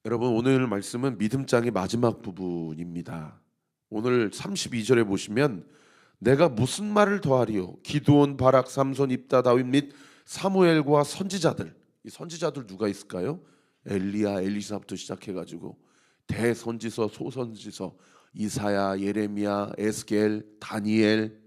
여러분, 오늘 말씀은 믿음장의 마지막 부분입니다. 오늘 32절에 보시면 내가 무슨 말을 더하리요? 기드온, 바락, 삼손, 입다, 다윗 및 사무엘과 선지자들. 이 선지자들 누가 있을까요? 엘리야, 엘리사부터 시작해가지고 대선지서, 소선지서, 이사야, 예레미야, 에스겔, 다니엘,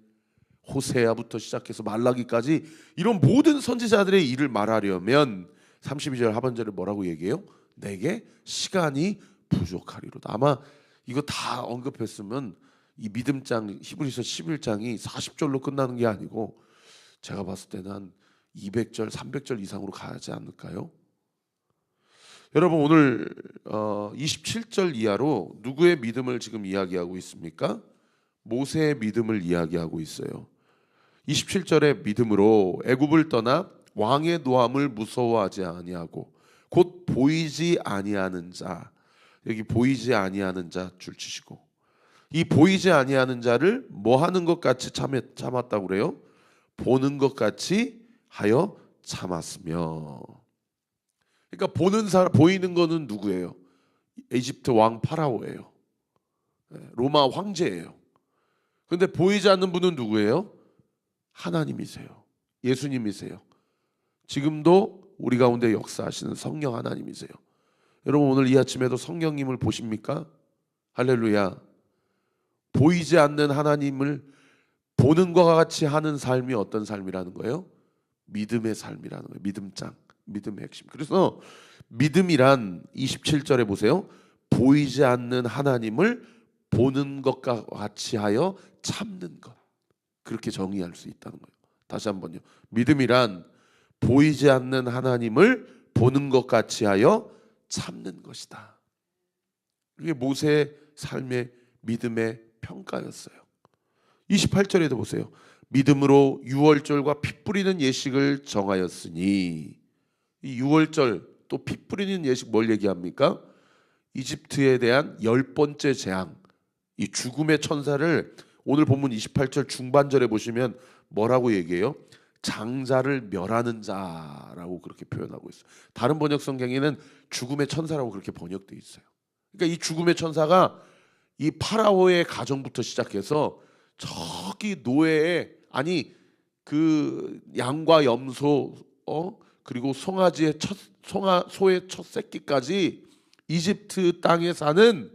호세아부터 시작해서 말라기까지 이런 모든 선지자들의 일을 말하려면 32절 하반절에 뭐라고 얘기해요? 내게 시간이 부족하리로다. 아마 이거 다 언급했으면 이 믿음장 히브리서 11장이 40절로 끝나는 게 아니고 제가 봤을 때는 한 200절, 300절 이상으로 가지 않을까요? 여러분, 오늘 27절 이하로 누구의 믿음을 지금 이야기하고 있습니까? 모세의 믿음을 이야기하고 있어요. 27절의 믿음으로 애굽을 떠나 왕의 노함을 무서워하지 아니하고 곧 보이지 아니하는 자, 여기 보이지 아니하는 자 줄치시고, 이 보이지 아니하는 자를 뭐 하는 것 같이 참았다고 그래요? 보는 것 같이 하여 참았으며. 그러니까 보는 사람, 보이는 거는 누구예요? 이집트 왕 파라오예요. 로마 황제예요. 그런데 보이지 않는 분은 누구예요? 하나님이세요. 예수님이세요. 지금도 우리 가운데 역사하시는 성령 하나님이세요. 여러분, 오늘 이 아침에도 성령님을 보십니까? 할렐루야. 보이지 않는 하나님을 보는 것과 같이 하는 삶이 어떤 삶이라는 거예요? 믿음의 삶이라는 거예요. 믿음장, 믿음의 핵심. 그래서 믿음이란 27절에 보세요. 보이지 않는 하나님을 보는 것과 같이 하여 참는 것. 그렇게 정의할 수 있다는 거예요. 다시 한번요. 믿음이란 보이지 않는 하나님을 보는 것 같이 하여 참는 것이다. 이게 모세의 삶의 믿음의 평가였어요. 28절에도 보세요. 믿음으로 유월절과 피 뿌리는 예식을 정하였으니, 이 유월절 또 피 뿌리는 예식 뭘 얘기합니까? 이집트에 대한 10번째 재앙, 이 죽음의 천사를 오늘 본문 28절 중반절에 보시면 뭐라고 얘기해요? 장자를 멸하는 자라고 그렇게 표현하고 있어요. 다른 번역 성경에는 죽음의 천사라고 그렇게 번역되어 있어요. 그러니까 이 죽음의 천사가 이 파라오의 가정부터 시작해서 저기 노예의, 아니 그 양과 염소, 그리고 송아지의 소의 첫 새끼까지 이집트 땅에 사는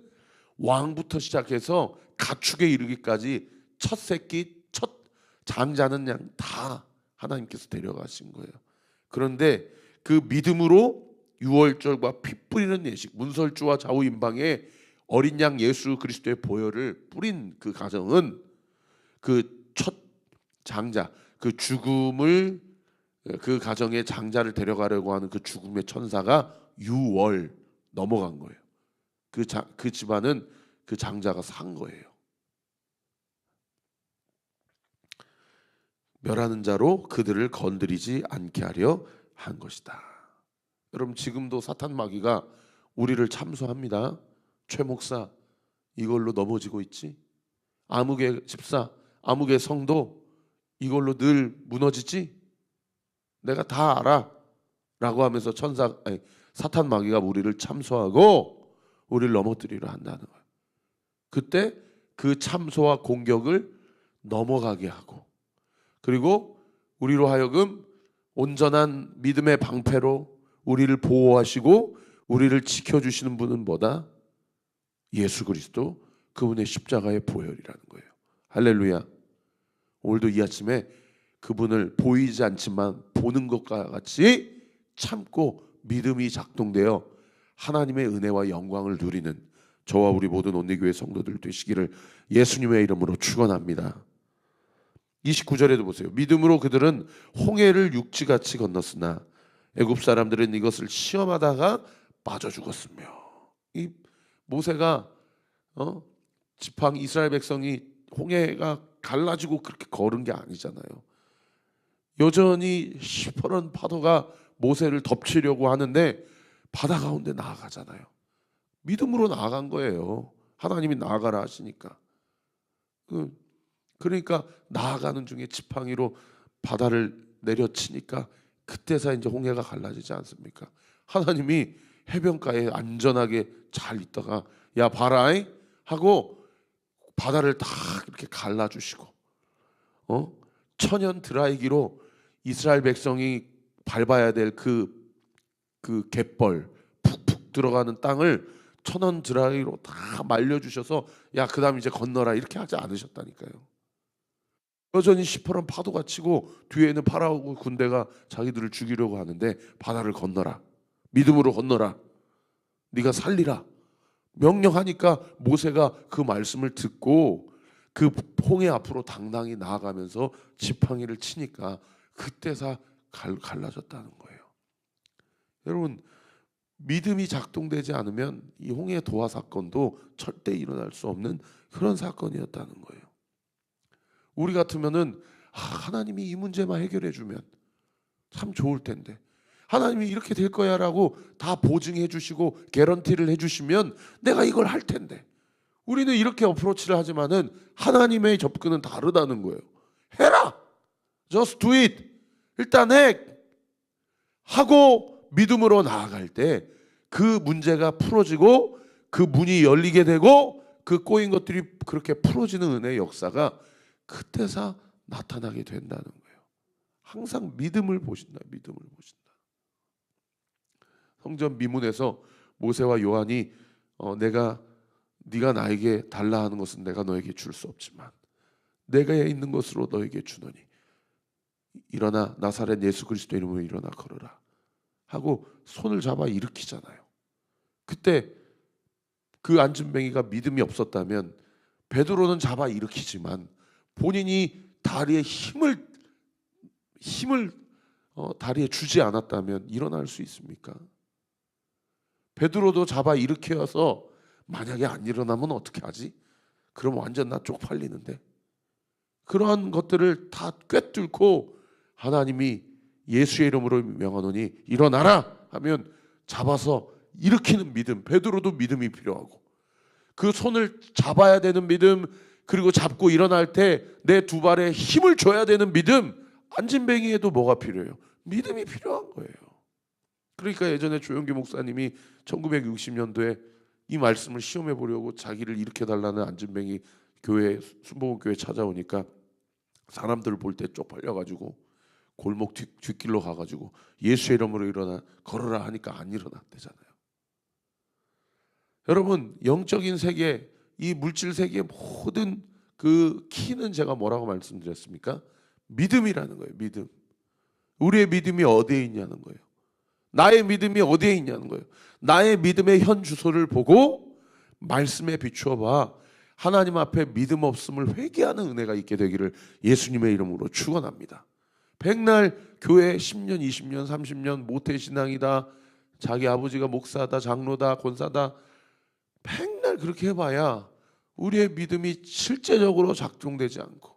왕부터 시작해서 가축에 이르기까지 첫 새끼, 첫 장자는 양 다 하나님께서 데려가신 거예요. 그런데 그 믿음으로 유월절과 피 뿌리는 예식, 문설주와 좌우임방에 어린 양 예수 그리스도의 보혈을 뿌린 그 가정은 그 첫 장자, 그 죽음을, 그 가정의 장자를 데려가려고 하는 그 죽음의 천사가 유월 넘어간 거예요. 그 집안은 그 장자가 산 거예요. 멸하는 자로 그들을 건드리지 않게 하려 한 것이다. 여러분, 지금도 사탄 마귀가 우리를 참소합니다. 최 목사, 이걸로 넘어지고 있지? 아무개 집사, 아무개 성도, 이걸로 늘 무너지지? 내가 다 알아 라고 하면서 사탄 마귀가 우리를 참소하고 우리를 넘어뜨리려 한다는 거예요. 그때 그 참소와 공격을 넘어가게 하고, 그리고 우리로 하여금 온전한 믿음의 방패로 우리를 보호하시고 우리를 지켜주시는 분은 뭐다? 예수 그리스도, 그분의 십자가의 보혈이라는 거예요. 할렐루야. 오늘도 이 아침에 그분을 보이지 않지만 보는 것과 같이 참고 믿음이 작동되어 하나님의 은혜와 영광을 누리는 저와 우리 모든 온리교회 성도들 되시기를 예수님의 이름으로 축원합니다. 29절에도 보세요. 믿음으로 그들은 홍해를 육지같이 건넜으나 애굽 사람들은 이것을 시험하다가 빠져 죽었으며. 이 모세가 지팡이, 이스라엘 백성이 홍해가 갈라지고 그렇게 걸은 게 아니잖아요. 여전히 시퍼런 파도가 모세를 덮치려고 하는데 바다 가운데 나아가잖아요. 믿음으로 나아간 거예요. 하나님이 나아가라 하시니까. 그러니까 나아가는 중에 지팡이로 바다를 내려치니까 그때서 이제 홍해가 갈라지지 않습니까? 하나님이 해변가에 안전하게 잘 있다가 야 봐라이 하고 바다를 다 이렇게 갈라주시고 천연 드라이기로 이스라엘 백성이 밟아야 될 그 갯벌 푹푹 들어가는 땅을 천연 드라이기로 다 말려주셔서 야 그다음 이제 건너라 이렇게 하지 않으셨다니까요. 여전히 시퍼런 파도가 치고 뒤에는 파라오 군대가 자기들을 죽이려고 하는데 바다를 건너라, 믿음으로 건너라, 네가 살리라 명령하니까 모세가 그 말씀을 듣고 그 홍해 앞으로 당당히 나아가면서 지팡이를 치니까 그때서 갈라졌다는 거예요. 여러분, 믿음이 작동되지 않으면 이 홍해 도화 사건도 절대 일어날 수 없는 그런 사건이었다는 거예요. 우리 같으면은 하나님이 이 문제만 해결해 주면 참 좋을 텐데, 하나님이 이렇게 될 거야라고 다 보증해 주시고 개런티를 해 주시면 내가 이걸 할 텐데, 우리는 이렇게 어프로치를 하지만은 하나님의 접근은 다르다는 거예요. 해라, just do it, 일단 해 하고 믿음으로 나아갈 때 그 문제가 풀어지고 그 문이 열리게 되고 그 꼬인 것들이 그렇게 풀어지는 은혜의 역사가 그때서 나타나게 된다는 거예요. 항상 믿음을 보신다, 믿음을 보신다. 성전 미문에서 모세와 요한이 네가 나에게 달라 하는 것은 내가 너에게 줄 수 없지만 내가 있는 것으로 너에게 주노니 일어나 나사렛 예수 그리스도 이름으로 일어나 걸으라 하고 손을 잡아 일으키잖아요. 그때 그 안진뱅이가 믿음이 없었다면 베드로는 잡아 일으키지만 본인이 다리에 힘을 다리에 주지 않았다면 일어날 수 있습니까? 베드로도 잡아 일으켜서 만약에 안 일어나면 어떻게 하지? 그럼 완전 나 쪽팔리는데. 그러한 것들을 다 꿰뚫고 하나님이 예수의 이름으로 명하노니 일어나라 하면 잡아서 일으키는 믿음. 베드로도 믿음이 필요하고 그 손을 잡아야 되는 믿음, 그리고 잡고 일어날 때 내 두 발에 힘을 줘야 되는 믿음. 안진뱅이에도 뭐가 필요해요? 믿음이 필요한 거예요. 그러니까 예전에 조영기 목사님이 1960년도에 이 말씀을 시험해 보려고 자기를 일으켜달라는 안진뱅이 교회, 순복음교회 찾아오니까 사람들 볼 때 쪽팔려가지고 골목 뒷길로 가가지고 예수의 이름으로 일어나 걸어라 하니까 안 일어났대잖아요. 여러분, 영적인 세계, 이 물질 세계의 모든 그 키는 제가 뭐라고 말씀드렸습니까? 믿음이라는 거예요. 믿음. 우리의 믿음이 어디에 있냐는 거예요. 나의 믿음이 어디에 있냐는 거예요. 나의 믿음의 현 주소를 보고 말씀에 비추어 봐 하나님 앞에 믿음 없음을 회개하는 은혜가 있게 되기를 예수님의 이름으로 축원합니다. 백날 교회 10년, 20년, 30년 모태신앙이다, 자기 아버지가 목사다, 장로다, 권사다, 백날 그렇게 해봐야 우리의 믿음이 실제적으로 작동되지 않고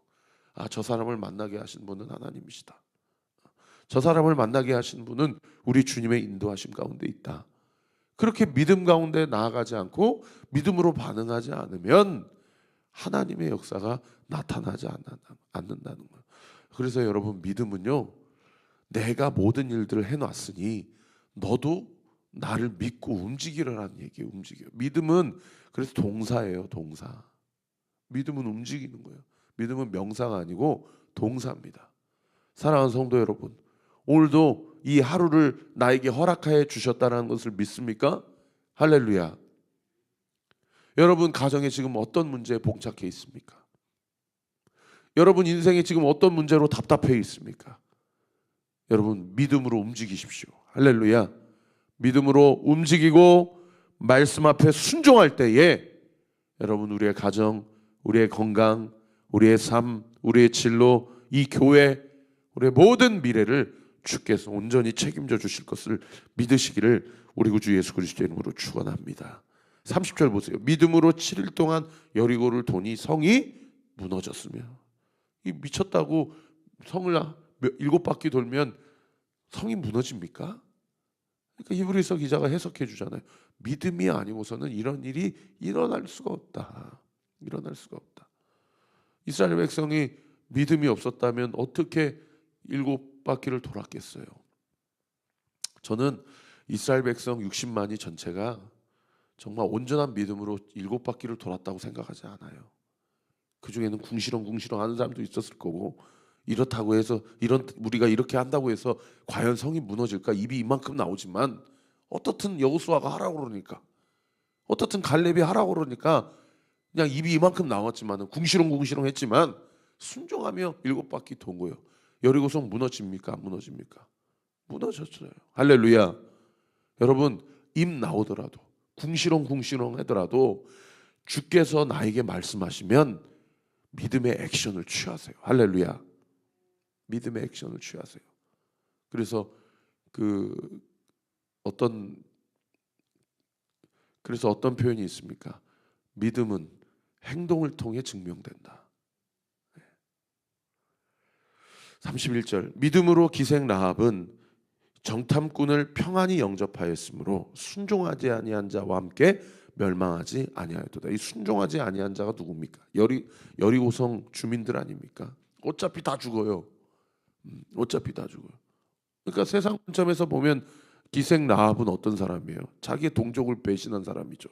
저 사람을 만나게 하신 분은 하나님이시다, 저 사람을 만나게 하신 분은 우리 주님의 인도하심 가운데 있다, 그렇게 믿음 가운데 나아가지 않고 믿음으로 반응하지 않으면 하나님의 역사가 나타나지 않는다는 거예요. 그래서 여러분, 믿음은요, 내가 모든 일들을 해놨으니 너도 나를 믿고 움직이라는 얘기예요. 움직여. 믿음은 그래서 동사예요. 동사. 믿음은 움직이는 거예요. 믿음은 명사가 아니고 동사입니다. 사랑하는 성도 여러분, 오늘도 이 하루를 나에게 허락하여 주셨다는 것을 믿습니까? 할렐루야. 여러분 가정에 지금 어떤 문제에 봉착해 있습니까? 여러분 인생에 지금 어떤 문제로 답답해 있습니까? 여러분 믿음으로 움직이십시오. 할렐루야. 믿음으로 움직이고 말씀 앞에 순종할 때에 여러분 우리의 가정, 우리의 건강, 우리의 삶, 우리의 진로, 이 교회, 우리의 모든 미래를 주께서 온전히 책임져 주실 것을 믿으시기를 우리 구주 예수 그리스도의 이름으로 축원합니다. 30절 보세요. 믿음으로 7일 동안 여리고를 도니 성이 무너졌으며. 이 미쳤다고 성을 7바퀴 돌면 성이 무너집니까? 그러니까 히브리서 기자가 해석해 주잖아요. 믿음이 아니고서는 이런 일이 일어날 수가 없다. 일어날 수가 없다. 이스라엘 백성이 믿음이 없었다면 어떻게 7바퀴를 돌았겠어요? 저는 이스라엘 백성 60만이 전체가 정말 온전한 믿음으로 7바퀴를 돌았다고 생각하지 않아요. 그 중에는 궁시렁궁시렁 하는 사람도 있었을 거고, 이렇다고 해서 우리가 이렇게 한다고 해서 과연 성이 무너질까? 입이 이만큼 나오지만 어떻든 여호수아가 하라고 그러니까, 어떻든 갈렙이 하라고 그러니까 그냥 입이 이만큼 나왔지만은 궁시렁궁시렁 했지만 순종하며 7바퀴 돈 거예요. 여리고성 무너집니까? 안 무너집니까? 무너졌어요. 할렐루야. 여러분, 입 나오더라도 궁시렁궁시렁 하더라도 주께서 나에게 말씀하시면 믿음의 액션을 취하세요. 할렐루야. 믿음의 액션을 취하세요. 그래서 어떤 표현이 있습니까? 믿음은 행동을 통해 증명된다. 31절, 믿음으로 기생 라합은 정탐꾼을 평안히 영접하였으므로 순종하지 아니한 자와 함께 멸망하지 아니하였도다. 이 순종하지 아니한 자가 누굽니까? 여리고성 주민들 아닙니까? 어차피 다 죽어요. 어차피 다 죽어요. 그러니까 세상 관점에서 보면 기생 라합은 어떤 사람이에요? 자기의 동족을 배신한 사람이죠.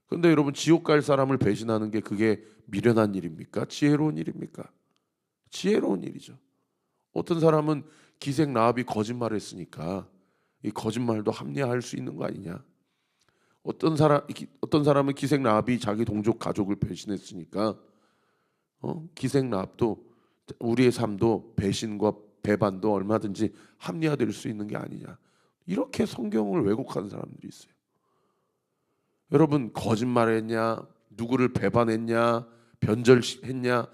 그런데 여러분, 지옥 갈 사람을 배신하는 게 그게 미련한 일입니까? 지혜로운 일입니까? 지혜로운 일이죠. 어떤 사람은 기생 라합이 거짓말을 했으니까 이 거짓말도 합리화할 수 있는 거 아니냐? 어떤 사람은 기생 라합이 자기 동족 가족을 배신했으니까 기생 라합도 우리의 삶도 배신과 배반도 얼마든지 합리화될 수 있는 게 아니냐? 이렇게 성경을 왜곡하는 사람들이 있어요. 여러분, 거짓말했냐, 누구를 배반했냐, 변절했냐,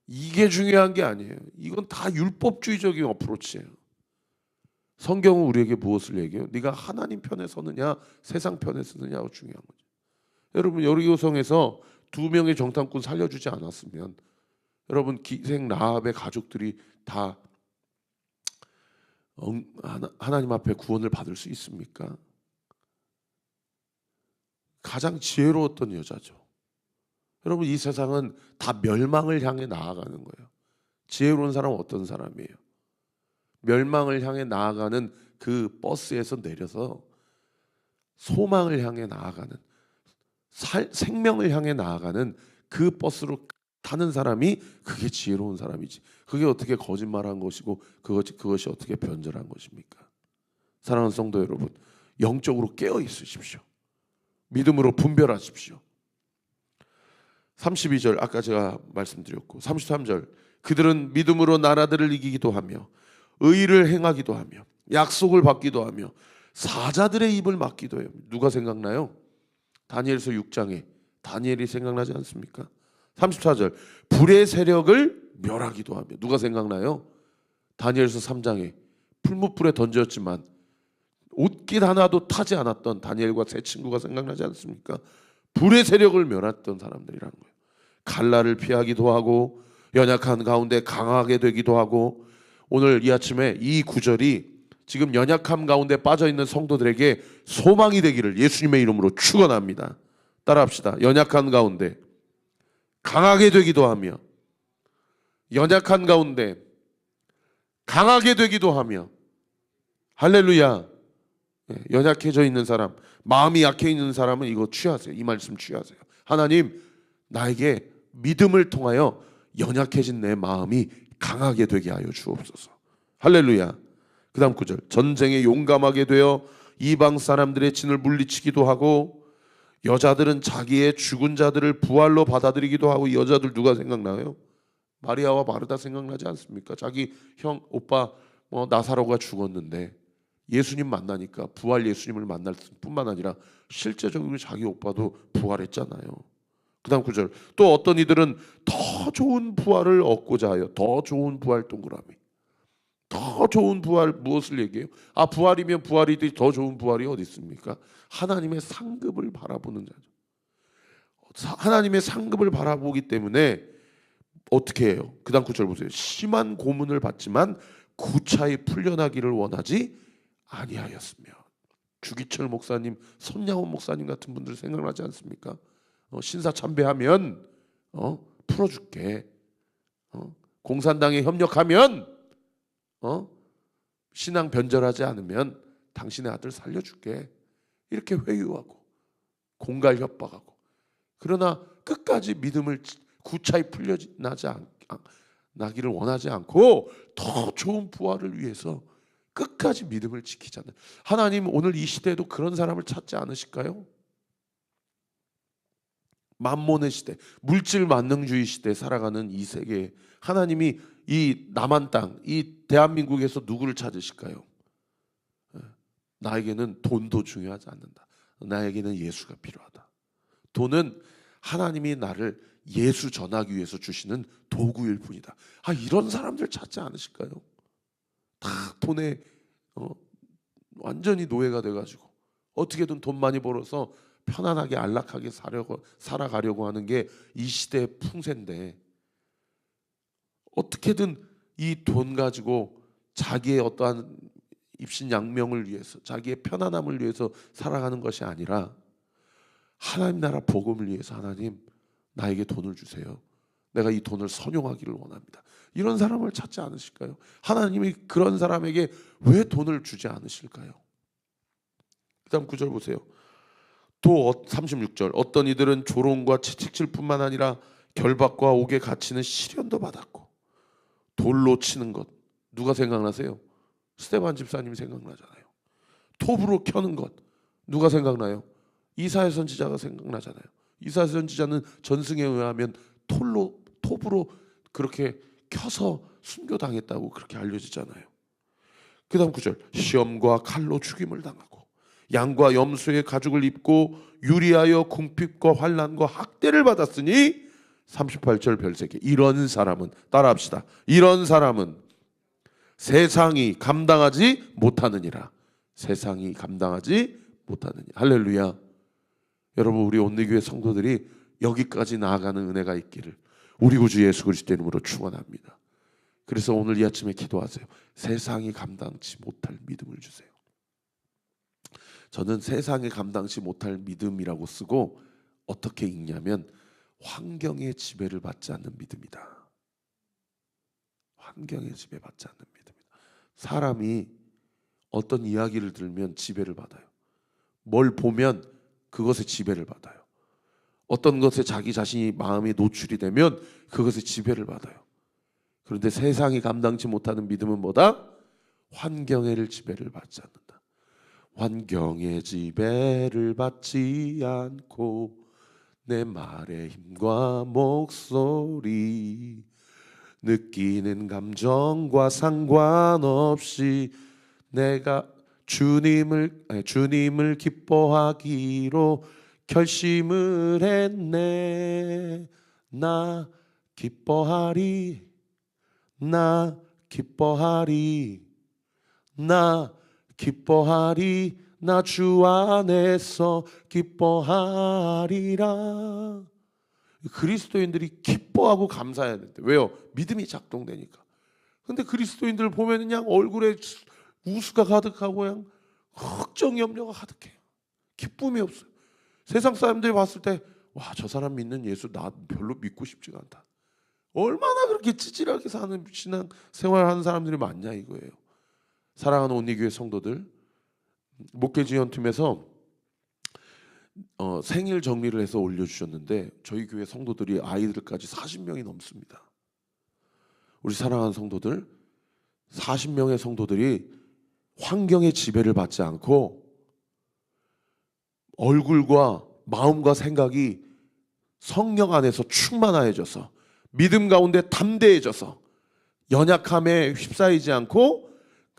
이게 중요한 게 아니에요. 이건 다 율법주의적인 어프로치예요. 성경은 우리에게 무엇을 얘기해요? 네가 하나님 편에 서느냐 세상 편에 서느냐가 중요한 거죠. 여러분, 여리고성에서 2명의 정탐꾼 살려주지 않았으면 여러분, 기생 라합의 가족들이 다 하나님 앞에 구원을 받을 수 있습니까? 가장 지혜로웠던 여자죠. 여러분, 이 세상은 다 멸망을 향해 나아가는 거예요. 지혜로운 사람은 어떤 사람이에요? 멸망을 향해 나아가는 그 버스에서 내려서 소망을 향해 나아가는, 생명을 향해 나아가는 그 버스로 타는 사람이 그게 지혜로운 사람이지. 그게 어떻게 거짓말한 것이고 그것이 어떻게 변절한 것입니까? 사랑하는 성도 여러분, 영적으로 깨어 있으십시오. 믿음으로 분별하십시오. 32절 아까 제가 말씀드렸고, 33절, 그들은 믿음으로 나라들을 이기기도 하며 의를 행하기도 하며 약속을 받기도 하며 사자들의 입을 막기도 해요. 누가 생각나요? 다니엘서 6장에 다니엘이 생각나지 않습니까? 34절, 불의 세력을 멸하기도 하며. 누가 생각나요? 다니엘서 3장에 풀무불에 던졌지만 옷깃 하나도 타지 않았던 다니엘과 세 친구가 생각나지 않습니까? 불의 세력을 멸했던 사람들이라는 거예요. 칼날을 피하기도 하고 연약한 가운데 강하게 되기도 하고. 오늘 이 아침에 이 구절이 지금 연약함 가운데 빠져있는 성도들에게 소망이 되기를 예수님의 이름으로 축원합니다. 따라합시다. 연약한 가운데 강하게 되기도 하며, 연약한 가운데 강하게 되기도 하며. 할렐루야. 연약해져 있는 사람, 마음이 약해 있는 사람은 이거 취하세요. 이 말씀 취하세요. 하나님, 나에게 믿음을 통하여 연약해진 내 마음이 강하게 되게 하여 주옵소서. 할렐루야. 그 다음 9절, 전쟁에 용감하게 되어 이방 사람들의 진을 물리치기도 하고, 여자들은 자기의 죽은 자들을 부활로 받아들이기도 하고. 이 여자들 누가 생각나요? 마리아와 마르다 생각나지 않습니까? 자기 형, 오빠 나사로가 죽었는데 예수님 만나니까 부활 예수님을 만날 뿐만 아니라 실제적으로 자기 오빠도 부활했잖아요. 그 다음 9절, 또 어떤 이들은 더 좋은 부활을 얻고자 하여. 더 좋은 부활 동그라미. 더 좋은 부활, 무엇을 얘기해요? 부활이면 부활이지 더 좋은 부활이 어디 있습니까? 하나님의 상급을 바라보는 자죠. 하나님의 상급을 바라보기 때문에 어떻게 해요? 그 다음 9절 보세요. 심한 고문을 받지만 구차히 풀려나기를 원하지 아니하였으며. 주기철 목사님, 손양원 목사님 같은 분들 생각나지 않습니까? 신사 참배하면 풀어줄게. 공산당에 협력하면 신앙 변절하지 않으면 당신의 아들 살려줄게. 이렇게 회유하고 공갈 협박하고, 그러나 끝까지 믿음을 구차히 나기를 원하지 않고 더 좋은 부활을 위해서 끝까지 믿음을 지키잖아요. 하나님 오늘 이 시대에도 그런 사람을 찾지 않으실까요? 만몬의 시대, 물질 만능주의 시대에 살아가는 이 세계에 하나님이 이 남한 땅, 이 대한민국에서 누구를 찾으실까요? 나에게는 돈도 중요하지 않는다. 나에게는 예수가 필요하다. 돈은 하나님이 나를 예수 전하기 위해서 주시는 도구일 뿐이다. 이런 사람들 찾지 않으실까요? 다 돈에 완전히 노예가 돼가지고 어떻게든 돈 많이 벌어서 편안하게 안락하게 살아가려고 하는 게 이 시대의 풍세인데, 어떻게든 이 돈 가지고 자기의 어떠한 입신양명을 위해서, 자기의 편안함을 위해서 살아가는 것이 아니라 하나님 나라 복음을 위해서, 하나님 나에게 돈을 주세요. 내가 이 돈을 선용하기를 원합니다. 이런 사람을 찾지 않으실까요? 하나님이 그런 사람에게 왜 돈을 주지 않으실까요? 그 다음 9절 보세요. 또 36절, 어떤 이들은 조롱과 채찍질 뿐만 아니라 결박과 옥에 갇히는 시련도 받았고, 돌로 치는 것, 누가 생각나세요? 스데반 집사님 생각나잖아요. 톱으로 켜는 것, 누가 생각나요? 이사야 선지자가 생각나잖아요. 이사야 선지자는 전승에 의하면 톱으로 그렇게 켜서 순교당했다고 그렇게 알려지잖아요. 그 다음 9절, 시험과 칼로 죽임을 당하고 양과 염소의 가죽을 입고 유리하여 궁핍과 환난과 학대를 받았으니 38절 별세계, 이런 사람은, 따라합시다, 이런 사람은 세상이 감당하지 못하느니라. 세상이 감당하지 못하느니라. 할렐루야. 여러분, 우리 온리교회 성도들이 여기까지 나아가는 은혜가 있기를 우리 구주 예수 그리스도 이름으로 축원합니다. 그래서 오늘 이 아침에 기도하세요. 세상이 감당치 못할 믿음을 주세요. 저는 세상이 감당치 못할 믿음이라고 쓰고 어떻게 읽냐면 환경의 지배를 받지 않는 믿음이다. 환경의 지배받지 않는 믿음이다. 사람이 어떤 이야기를 들으면 지배를 받아요. 뭘 보면 그것에 지배를 받아요. 어떤 것에 자기 자신이 마음이 노출이 되면 그것에 지배를 받아요. 그런데 세상이 감당치 못하는 믿음은 뭐다? 환경의 지배를 받지 않는다. 환경의 지배를 받지 않고 내 말의 힘과 목소리, 느끼는 감정과 상관없이 내가 주님을 기뻐하기로 결심을 했네. 나 기뻐하리, 나 기뻐하리, 나 기뻐하리, 나 주 안에서 기뻐하리라. 그리스도인들이 기뻐하고 감사해야 되는데, 왜요? 믿음이 작동되니까. 근데 그리스도인들 보면 그냥 얼굴에 우스가 가득하고 그냥 걱정 염려가 가득해요. 기쁨이 없어요. 세상 사람들이 봤을 때 와, 저 사람 믿는 예수 나 별로 믿고 싶지가 않다. 얼마나 그렇게 찌질하게 사는 신앙 생활하는 사람들이 많냐 이거예요. 사랑하는 온리교회 성도들, 목회지원팀에서 생일 정리를 해서 올려주셨는데 저희 교회 성도들이 아이들까지 40명이 넘습니다. 우리 사랑하는 성도들, 40명의 성도들이 환경의 지배를 받지 않고 얼굴과 마음과 생각이 성령 안에서 충만해져서 믿음 가운데 담대해져서 연약함에 휩싸이지 않고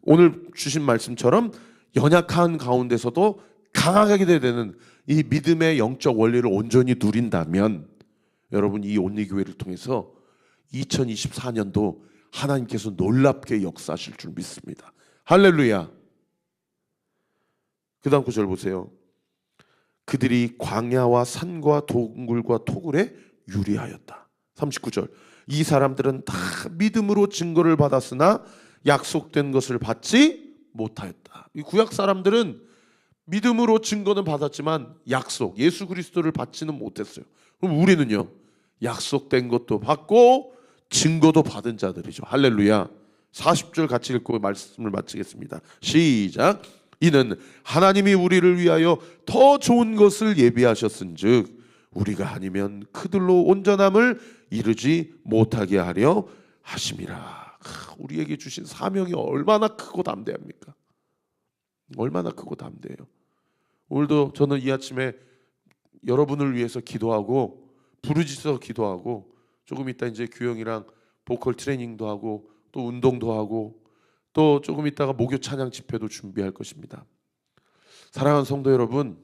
오늘 주신 말씀처럼 연약한 가운데서도 강하게 되는 이 믿음의 영적 원리를 온전히 누린다면 여러분, 이 온리교회를 통해서 2024년도 하나님께서 놀랍게 역사하실 줄 믿습니다. 할렐루야. 그 다음 구절 보세요. 그들이 광야와 산과 동굴과 토굴에 유리하였다. 39절, 이 사람들은 다 믿음으로 증거를 받았으나 약속된 것을 받지 못하였다. 이 구약 사람들은 믿음으로 증거는 받았지만 약속, 예수 그리스도를 받지는 못했어요. 그럼 우리는요, 약속된 것도 받고 증거도 받은 자들이죠. 할렐루야. 40절 같이 읽고 말씀을 마치겠습니다. 시작. 이는 하나님이 우리를 위하여 더 좋은 것을 예비하셨은즉 우리가 아니면 그들로 온전함을 이루지 못하게 하려 하심이라. 우리에게 주신 사명이 얼마나 크고 담대합니까? 얼마나 크고 담대해요. 오늘도 저는 이 아침에 여러분을 위해서 기도하고 부르짖어 기도하고 조금 이따 이제 규영이랑 보컬 트레이닝도 하고 또 운동도 하고 또 조금 있다가 목요 찬양 집회도 준비할 것입니다. 사랑하는 성도 여러분,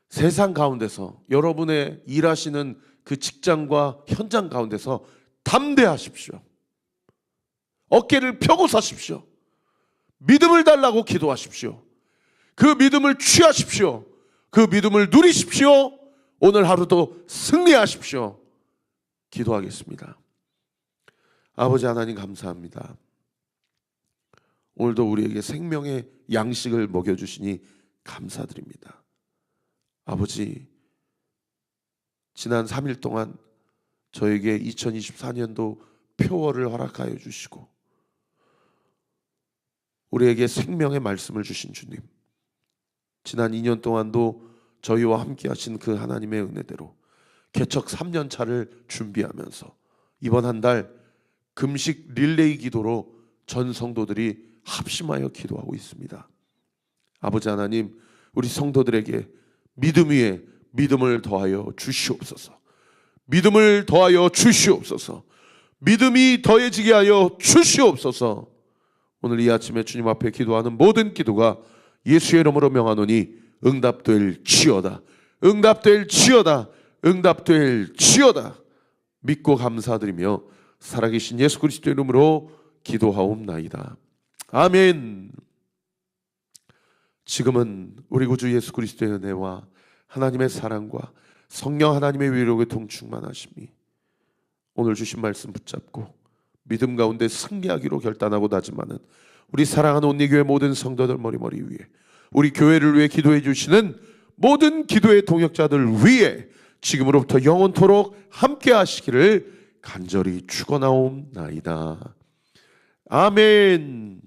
세상 가운데서 여러분의 일하시는 그 직장과 현장 가운데서 담대하십시오. 어깨를 펴고 사십시오. 믿음을 달라고 기도하십시오. 그 믿음을 취하십시오. 그 믿음을 누리십시오. 오늘 하루도 승리하십시오. 기도하겠습니다. 아버지 하나님 감사합니다. 오늘도 우리에게 생명의 양식을 먹여주시니 감사드립니다. 아버지, 지난 3일 동안 저에게 2024년도 표어를 허락하여 주시고 우리에게 생명의 말씀을 주신 주님, 지난 2년 동안도 저희와 함께 하신 그 하나님의 은혜대로 개척 3년 차를 준비하면서 이번 한 달 금식 릴레이 기도로 전 성도들이 합심하여 기도하고 있습니다. 아버지 하나님, 우리 성도들에게 믿음 위에 믿음을 더하여 주시옵소서. 믿음을 더하여 주시옵소서. 믿음이 더해지게 하여 주시옵소서. 오늘 이 아침에 주님 앞에 기도하는 모든 기도가 예수의 이름으로 명하노니 응답될지어다. 응답될지어다. 응답될지어다. 믿고 감사드리며 살아계신 예수 그리스도 이름으로 기도하옵나이다. 아멘. 지금은 우리 구주 예수 그리스도의 은혜와 하나님의 사랑과 성령 하나님의 위로의 통충만하심이 오늘 주신 말씀 붙잡고 믿음 가운데 승리하기로 결단하고 다짐하는 우리 사랑하는 온리교회 모든 성도들 머리머리 위에, 우리 교회를 위해 기도해 주시는 모든 기도의 동역자들 위에 지금으로부터 영원토록 함께 하시기를 간절히 축원하옵나이다. 아멘.